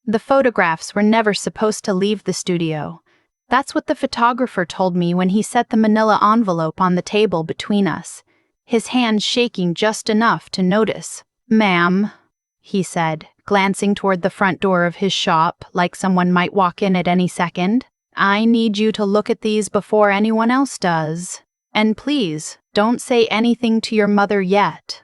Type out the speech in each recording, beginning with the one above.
The photographs were never supposed to leave the studio. That's what the photographer told me when he set the manila envelope on the table between us, his hands shaking just enough to notice. "Ma'am," he said, glancing toward the front door of his shop like someone might walk in at any second. "I need you to look at these before anyone else does. And please, don't say anything to your mother yet."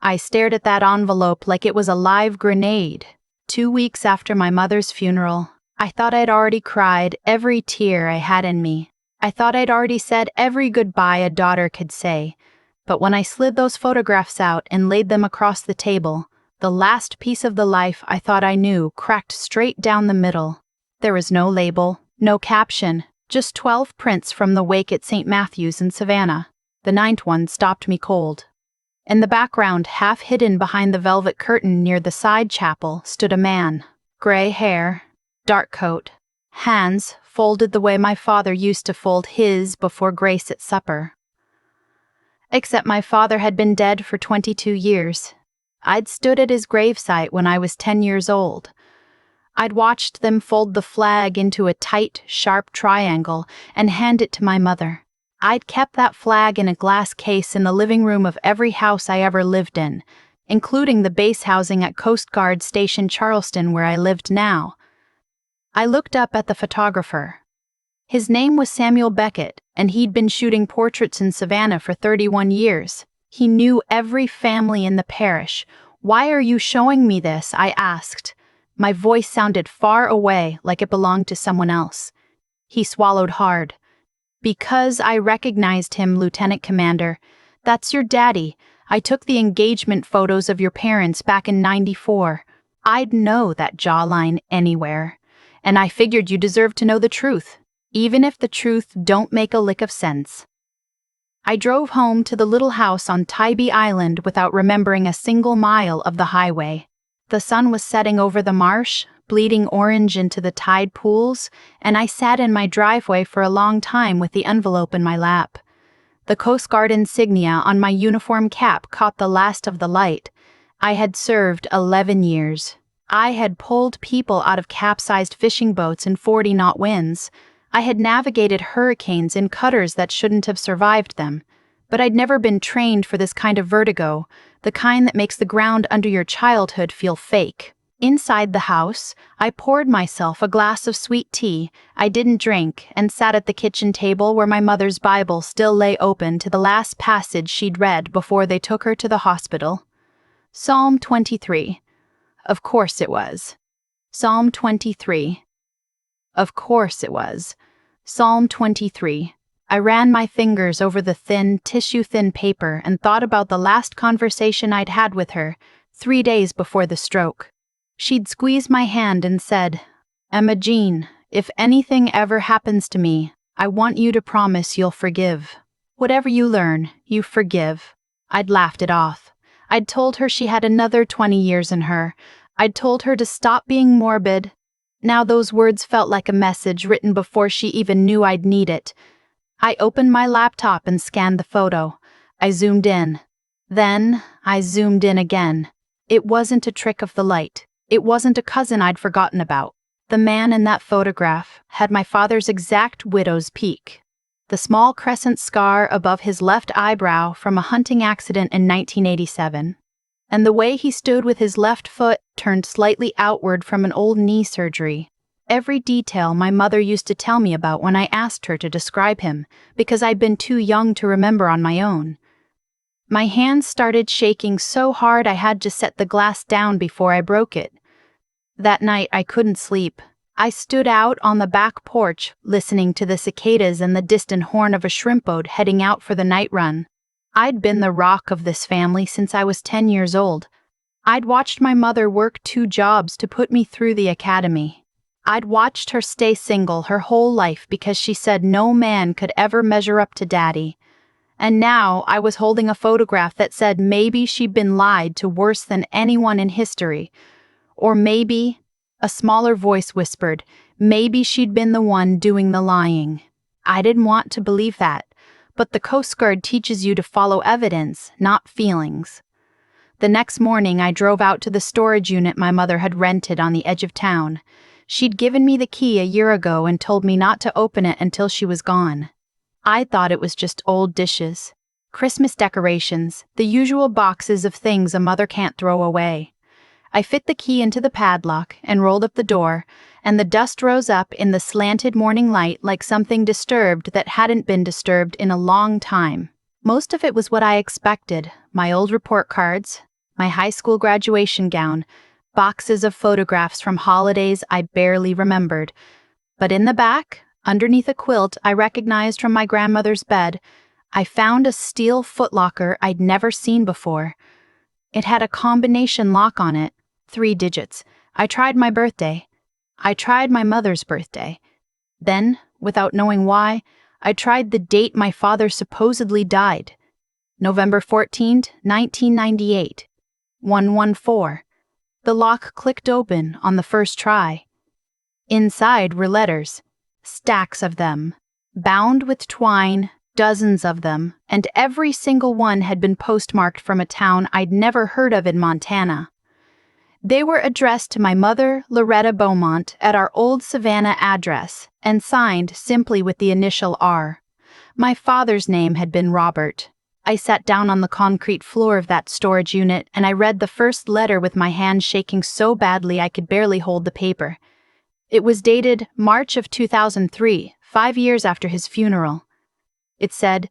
I stared at that envelope like it was a live grenade. 2 weeks after my mother's funeral, I thought I'd already cried every tear I had in me. I thought I'd already said every goodbye a daughter could say. But when I slid those photographs out and laid them across the table, the last piece of the life I thought I knew cracked straight down the middle. There was no label, no caption, just 12 prints from the wake at St. Matthew's in Savannah. The 9th one stopped me cold. In the background, half hidden behind the velvet curtain near the side chapel, stood a man. Gray hair, dark coat, hands folded the way my father used to fold his before grace at supper. Except my father had been dead for 22 years. I'd stood at his gravesite when I was 10 years old. I'd watched them fold the flag into a tight, sharp triangle and hand it to my mother. I'd kept that flag in a glass case in the living room of every house I ever lived in, including the base housing at Coast Guard Station Charleston where I lived now. I looked up at the photographer. His name was Samuel Beckett, and he'd been shooting portraits in Savannah for 31 years. He knew every family in the parish. "Why are you showing me this?" I asked. My voice sounded far away, like it belonged to someone else. He swallowed hard. "Because I recognized him, Lieutenant Commander. That's your daddy. I took the engagement photos of your parents back in '94. I'd know that jawline anywhere. And I figured you deserved to know the truth, even if the truth don't make a lick of sense." I drove home to the little house on Tybee Island without remembering a single mile of the highway. The sun was setting over the marsh, bleeding orange into the tide pools, and I sat in my driveway for a long time with the envelope in my lap. The Coast Guard insignia on my uniform cap caught the last of the light. I had served 11 years. I had pulled people out of capsized fishing boats in 40-knot winds. I had navigated hurricanes in cutters that shouldn't have survived them. But I'd never been trained for this kind of vertigo, the kind that makes the ground under your childhood feel fake. Inside the house, I poured myself a glass of sweet tea I didn't drink and sat at the kitchen table where my mother's Bible still lay open to the last passage she'd read before they took her to the hospital. Psalm 23. Of course it was. Psalm 23. Of course it was. Psalm 23. I ran my fingers over the thin, tissue-thin paper and thought about the last conversation I'd had with her, 3 days before the stroke. She'd squeezed my hand and said, "Emma Jean, if anything ever happens to me, I want you to promise you'll forgive. Whatever you learn, you forgive." I'd laughed it off. I'd told her she had another 20 years in her. I'd told her to stop being morbid. Now those words felt like a message written before she even knew I'd need it. I opened my laptop and scanned the photo. I zoomed in. Then I zoomed in again. It wasn't a trick of the light. It wasn't a cousin I'd forgotten about. The man in that photograph had my father's exact widow's peak. The small crescent scar above his left eyebrow from a hunting accident in 1987. And the way he stood with his left foot turned slightly outward from an old knee surgery. Every detail my mother used to tell me about when I asked her to describe him, because I'd been too young to remember on my own. My hands started shaking so hard I had to set the glass down before I broke it. That night I couldn't sleep. I stood out on the back porch, listening to the cicadas and the distant horn of a shrimp boat heading out for the night run. I'd been the rock of this family since I was 10 years old. I'd watched my mother work 2 jobs to put me through the academy. I'd watched her stay single her whole life because she said no man could ever measure up to Daddy. And now I was holding a photograph that said maybe she'd been lied to worse than anyone in history. Or maybe, a smaller voice whispered, maybe she'd been the one doing the lying. I didn't want to believe that, but the Coast Guard teaches you to follow evidence, not feelings. The next morning, I drove out to the storage unit my mother had rented on the edge of town. She'd given me the key a year ago and told me not to open it until she was gone. I thought it was just old dishes, Christmas decorations, the usual boxes of things a mother can't throw away. I fit the key into the padlock and rolled up the door, and the dust rose up in the slanted morning light like something disturbed that hadn't been disturbed in a long time. Most of it was what I expected: my old report cards, my high school graduation gown, boxes of photographs from holidays I barely remembered. But in the back, underneath a quilt I recognized from my grandmother's bed, I found a steel footlocker I'd never seen before. It had a combination lock on it, 3 digits. I tried my birthday. I tried my mother's birthday. Then, without knowing why, I tried the date my father supposedly died. November 14th, 1998. 114. The lock clicked open on the first try. Inside were letters, stacks of them, bound with twine, dozens of them, and every single one had been postmarked from a town I'd never heard of in Montana. They were addressed to my mother, Loretta Beaumont, at our old Savannah address, and signed simply with the initial R. My father's name had been Robert. I sat down on the concrete floor of that storage unit, and I read the first letter with my hand shaking so badly I could barely hold the paper. It was dated March of 2003, 5 years after his funeral. It said,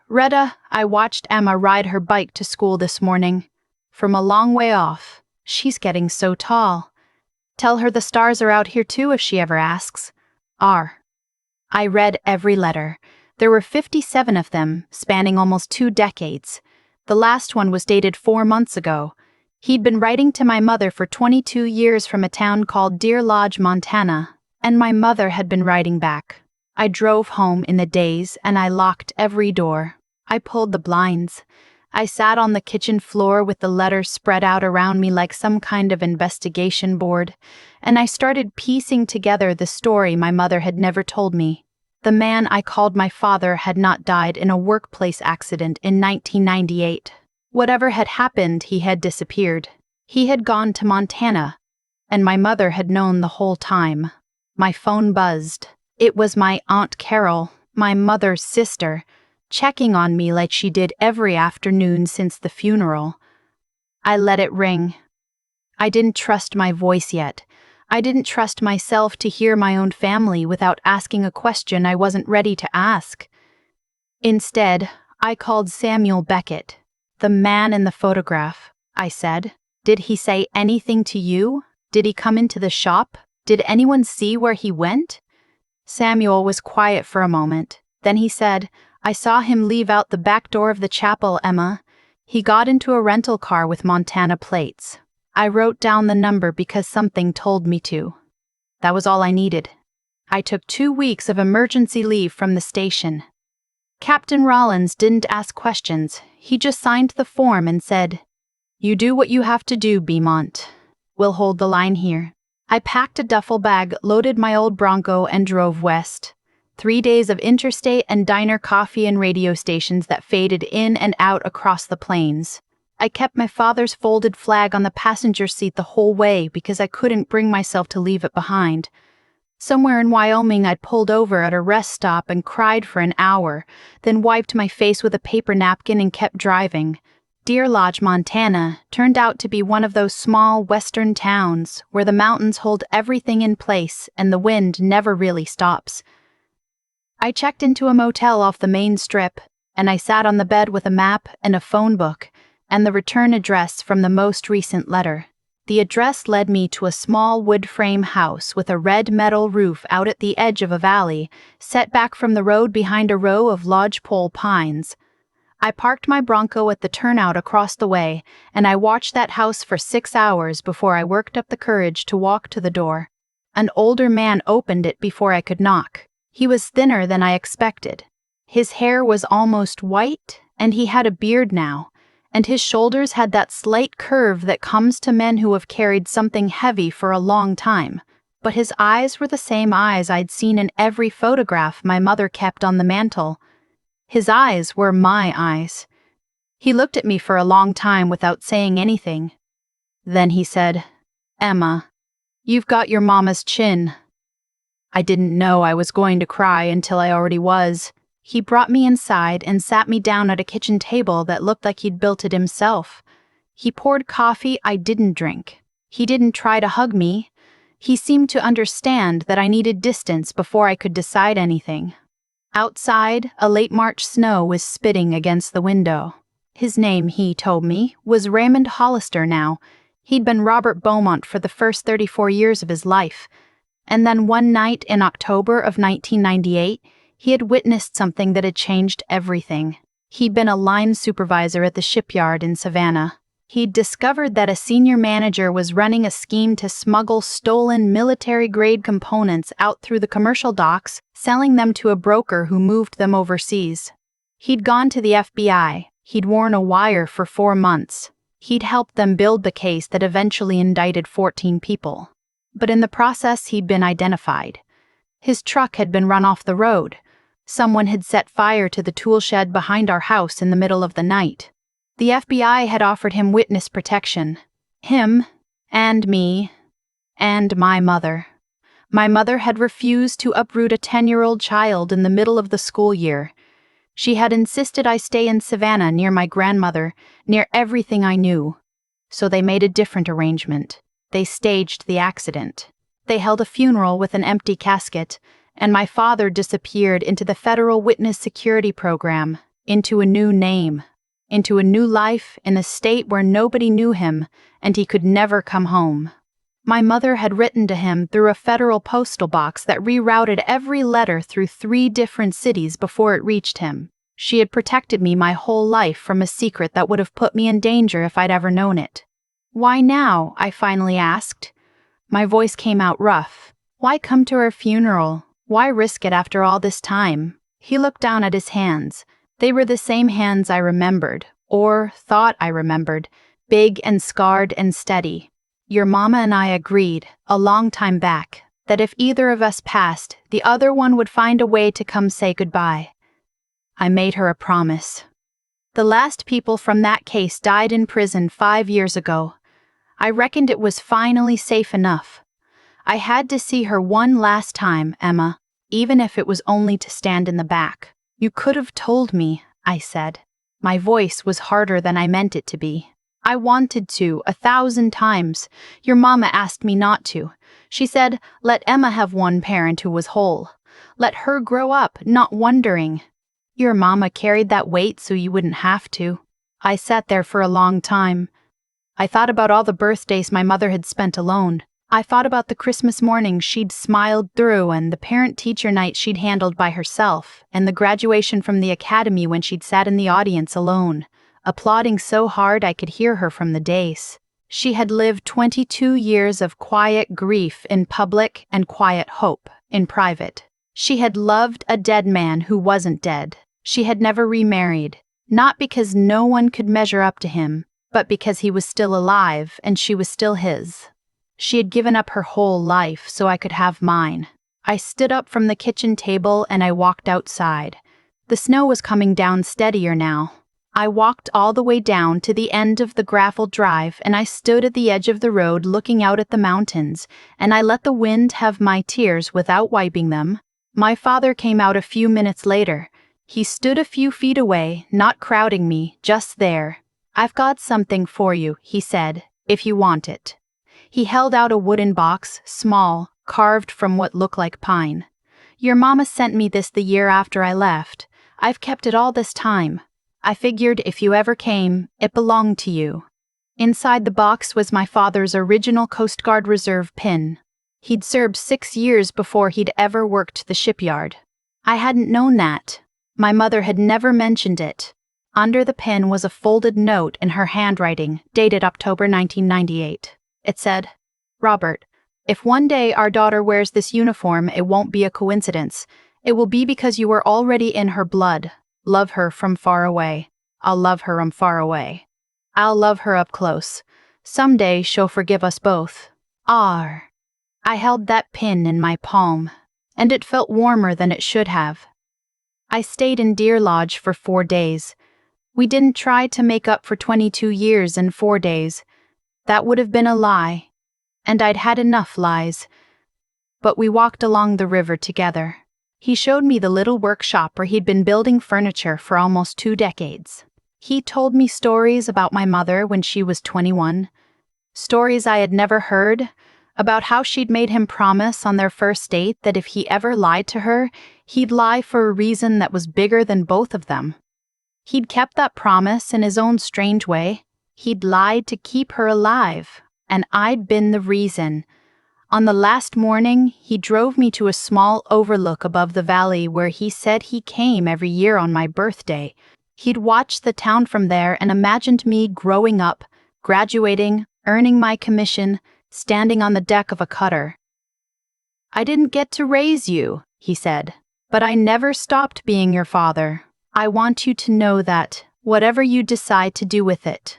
"Retta, I watched Emma ride her bike to school this morning. From a long way off. She's getting so tall. Tell her the stars are out here too if she ever asks. R." I read every letter. There were 57 of them, spanning almost 2 decades. The last one was dated 4 months ago. He'd been writing to my mother for 22 years from a town called Deer Lodge, Montana, and my mother had been writing back. I drove home in the daze and I locked every door. I pulled the blinds. I sat on the kitchen floor with the letters spread out around me like some kind of investigation board, and I started piecing together the story my mother had never told me. The man I called my father had not died in a workplace accident in 1998. Whatever had happened, he had disappeared. He had gone to Montana, and my mother had known the whole time. My phone buzzed. It was my Aunt Carol, my mother's sister, checking on me like she did every afternoon since the funeral. I let it ring. I didn't trust my voice yet. I didn't trust myself to hear my own family without asking a question I wasn't ready to ask. Instead, I called Samuel Beckett, the man in the photograph. I said, "Did he say anything to you? Did he come into the shop? Did anyone see where he went?" Samuel was quiet for a moment. Then he said, "I saw him leave out the back door of the chapel, Emma. He got into a rental car with Montana plates. I wrote down the number because something told me to." That was all I needed. I took 2 weeks of emergency leave from the station. Captain Rollins didn't ask questions. He just signed the form and said, "You do what you have to do, Beaumont. We'll hold the line here." I packed a duffel bag, loaded my old Bronco, and drove west. 3 days of interstate and diner coffee and radio stations that faded in and out across the plains. I kept my father's folded flag on the passenger seat the whole way because I couldn't bring myself to leave it behind. Somewhere in Wyoming, I'd pulled over at a rest stop and cried for an hour, then wiped my face with a paper napkin and kept driving. Deer Lodge, Montana, turned out to be one of those small western towns where the mountains hold everything in place and the wind never really stops. I checked into a motel off the main strip, and I sat on the bed with a map and a phone book and the return address from the most recent letter. The address led me to a small wood frame house with a red metal roof out at the edge of a valley, set back from the road behind a row of lodgepole pines. I parked my Bronco at the turnout across the way, and I watched that house for 6 hours before I worked up the courage to walk to the door. An older man opened it before I could knock. He was thinner than I expected. His hair was almost white, and he had a beard now, and his shoulders had that slight curve that comes to men who have carried something heavy for a long time. But his eyes were the same eyes I'd seen in every photograph my mother kept on the mantel. His eyes were my eyes. He looked at me for a long time without saying anything. Then he said, "Emma, you've got your mama's chin." I didn't know I was going to cry until I already was. He brought me inside and sat me down at a kitchen table that looked like he'd built it himself. He poured coffee I didn't drink. He didn't try to hug me. He seemed to understand that I needed distance before I could decide anything. Outside, a late March snow was spitting against the window. His name, he told me, was Raymond Hollister now. He'd been Robert Beaumont for the first 34 years of his life. And then one night in October of 1998, he had witnessed something that had changed everything. He'd been a line supervisor at the shipyard in Savannah. He'd discovered that a senior manager was running a scheme to smuggle stolen military-grade components out through the commercial docks, selling them to a broker who moved them overseas. He'd gone to the FBI. He'd worn a wire for 4 months. He'd helped them build the case that eventually indicted 14 people. But in the process, he'd been identified. His truck had been run off the road. Someone had set fire to the tool shed behind our house in the middle of the night. The FBI had offered him witness protection. Him, and me, and my mother. My mother had refused to uproot a 10-year-old child in the middle of the school year. She had insisted I stay in Savannah near my grandmother, near everything I knew. So they made a different arrangement. They staged the accident. They held a funeral with an empty casket, and my father disappeared into the federal witness security program, into a new name, into a new life in a state where nobody knew him, and he could never come home. My mother had written to him through a federal postal box that rerouted every letter through 3 different cities before it reached him. She had protected me my whole life from a secret that would have put me in danger if I'd ever known it. "Why now?" I finally asked. My voice came out rough. "Why come to her funeral? Why risk it after all this time?" He looked down at his hands. They were the same hands I remembered, or thought I remembered, big and scarred and steady. "Your mama and I agreed, a long time back, that if either of us passed, the other one would find a way to come say goodbye. I made her a promise. The last people from that case died in prison 5 years ago. I reckoned it was finally safe enough. I had to see her one last time, Emma, even if it was only to stand in the back." "You could have told me," I said. My voice was harder than I meant it to be. "I wanted to, 1,000 times. Your mama asked me not to. She said, let Emma have one parent who was whole. Let her grow up, not wondering." "Your mama carried that weight so you wouldn't have to." I sat there for a long time. I thought about all the birthdays my mother had spent alone. I thought about the Christmas mornings she'd smiled through, and the parent-teacher night she'd handled by herself, and the graduation from the academy when she'd sat in the audience alone, applauding so hard I could hear her from the dais. She had lived 22 years of quiet grief in public and quiet hope in private. She had loved a dead man who wasn't dead. She had never remarried, not because no one could measure up to him, but because he was still alive and she was still his. She had given up her whole life so I could have mine. I stood up from the kitchen table and I walked outside. The snow was coming down steadier now. I walked all the way down to the end of the gravel drive and I stood at the edge of the road looking out at the mountains, and I let the wind have my tears without wiping them. My father came out a few minutes later. He stood a few feet away, not crowding me, just there. "I've got something for you," he said, "if you want it." He held out a wooden box, small, carved from what looked like pine. "Your mama sent me this the year after I left. I've kept it all this time. I figured if you ever came, it belonged to you." Inside the box was my father's original Coast Guard Reserve pin. He'd served 6 years before he'd ever worked the shipyard. I hadn't known that. My mother had never mentioned it. Under the pin was a folded note in her handwriting, dated October 1998. It said, "Robert, if one day our daughter wears this uniform, it won't be a coincidence. It will be because you are already in her blood. Love her from far away. I'll love her from far away. I'll love her up close. Someday she'll forgive us both. R." I held that pin in my palm, and it felt warmer than it should have. I stayed in Deer Lodge for 4 days. We didn't try to make up for 22 years and 4 days. That would have been a lie. And I'd had enough lies. But we walked along the river together. He showed me the little workshop where he'd been building furniture for almost 2 decades. He told me stories about my mother when she was 21. Stories I had never heard, about how she'd made him promise on their first date that if he ever lied to her, he'd lie for a reason that was bigger than both of them. He'd kept that promise in his own strange way. He'd lied to keep her alive, and I'd been the reason. On the last morning, he drove me to a small overlook above the valley where he said he came every year on my birthday. He'd watched the town from there and imagined me growing up, graduating, earning my commission, standing on the deck of a cutter. "I didn't get to raise you," he said, "but I never stopped being your father. I want you to know that, whatever you decide to do with it."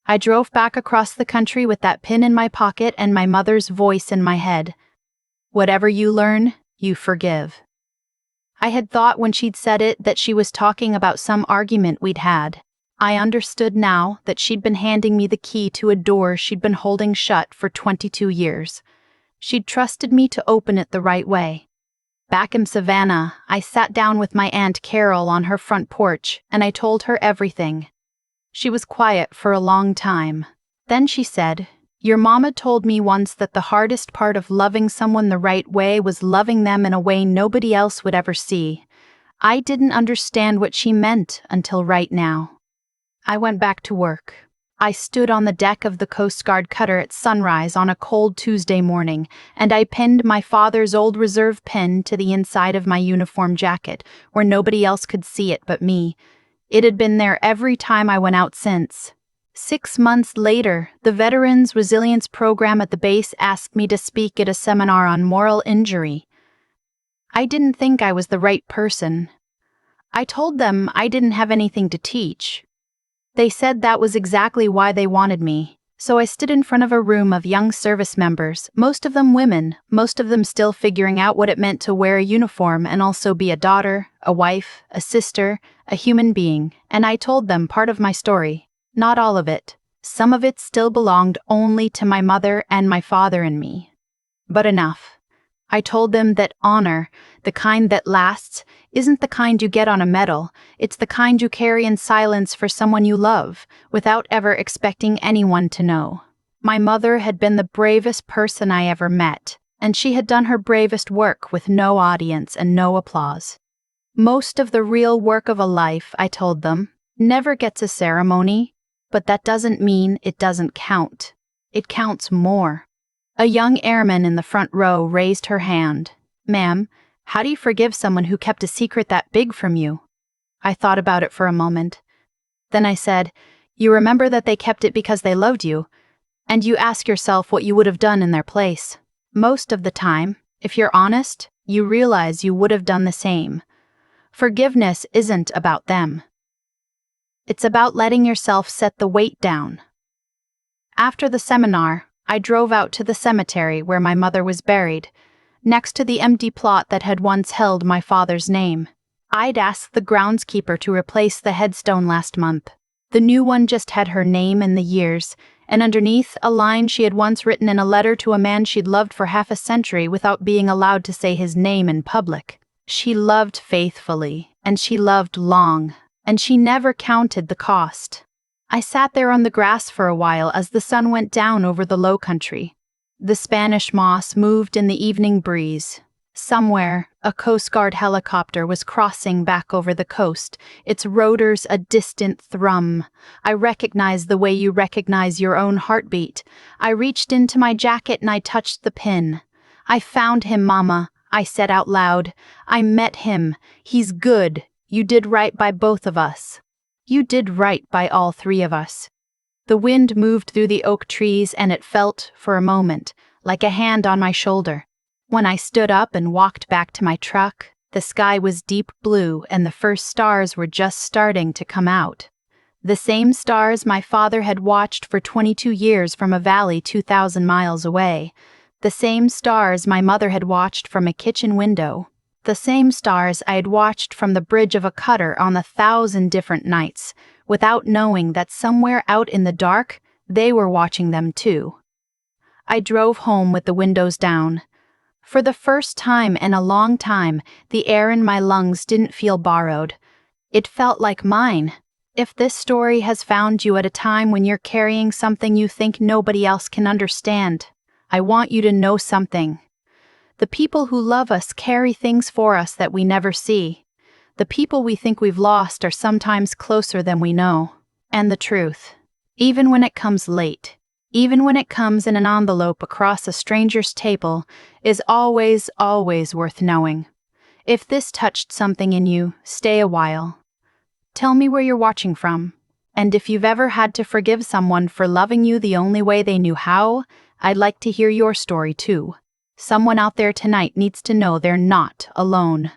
I drove back across the country with that pin in my pocket and my mother's voice in my head. "Whatever you learn, you forgive." I had thought when she'd said it that she was talking about some argument we'd had. I understood now that she'd been handing me the key to a door she'd been holding shut for 22 years. She'd trusted me to open it the right way. Back in Savannah, I sat down with my Aunt Carol on her front porch, and I told her everything. She was quiet for a long time. Then she said, "Your mama told me once that the hardest part of loving someone the right way was loving them in a way nobody else would ever see." I didn't understand what she meant until right now. I went back to work. I stood on the deck of the Coast Guard cutter at sunrise on a cold Tuesday morning, and I pinned my father's old reserve pin to the inside of my uniform jacket, where nobody else could see it but me. It had been there every time I went out since. 6 months later, the Veterans Resilience Program at the base asked me to speak at a seminar on moral injury. I didn't think I was the right person. I told them I didn't have anything to teach. They said that was exactly why they wanted me, so I stood in front of a room of young service members, most of them women, most of them still figuring out what it meant to wear a uniform and also be a daughter, a wife, a sister, a human being, and I told them part of my story, not all of it. Some of it still belonged only to my mother and my father and me. But enough. I told them that honor, the kind that lasts, isn't the kind you get on a medal, it's the kind you carry in silence for someone you love, without ever expecting anyone to know. My mother had been the bravest person I ever met, and she had done her bravest work with no audience and no applause. Most of the real work of a life, I told them, never gets a ceremony, but that doesn't mean it doesn't count. It counts more. A young airman in the front row raised her hand. "Ma'am, how do you forgive someone who kept a secret that big from you?" I thought about it for a moment. Then I said, "You remember that they kept it because they loved you, and you ask yourself what you would have done in their place. Most of the time, if you're honest, you realize you would have done the same. Forgiveness isn't about them. It's about letting yourself set the weight down." After the seminar, I drove out to the cemetery where my mother was buried, next to the empty plot that had once held my father's name. I'd asked the groundskeeper to replace the headstone last month. The new one just had her name and the years, and underneath a line she had once written in a letter to a man she'd loved for half a century without being allowed to say his name in public. She loved faithfully, and she loved long, and she never counted the cost. I sat there on the grass for a while as the sun went down over the low country. The Spanish moss moved in the evening breeze. Somewhere, a Coast Guard helicopter was crossing back over the coast, its rotors a distant thrum. I recognized the way you recognize your own heartbeat. I reached into my jacket and I touched the pin. "I found him, Mama," I said out loud. "I met him. He's good. You did right by both of us. You did right by all 3 of us." The wind moved through the oak trees and it felt, for a moment, like a hand on my shoulder. When I stood up and walked back to my truck, the sky was deep blue and the first stars were just starting to come out. The same stars my father had watched for 22 years from a valley 2,000 miles away. The same stars my mother had watched from a kitchen window. The same stars I had watched from the bridge of a cutter on 1,000 different nights, without knowing that somewhere out in the dark, they were watching them too. I drove home with the windows down. For the first time in a long time, the air in my lungs didn't feel borrowed. It felt like mine. If this story has found you at a time when you're carrying something you think nobody else can understand, I want you to know something. The people who love us carry things for us that we never see. The people we think we've lost are sometimes closer than we know. And the truth, even when it comes late, even when it comes in an envelope across a stranger's table, is always, always worth knowing. If this touched something in you, stay a while. Tell me where you're watching from. And if you've ever had to forgive someone for loving you the only way they knew how, I'd like to hear your story too. Someone out there tonight needs to know they're not alone.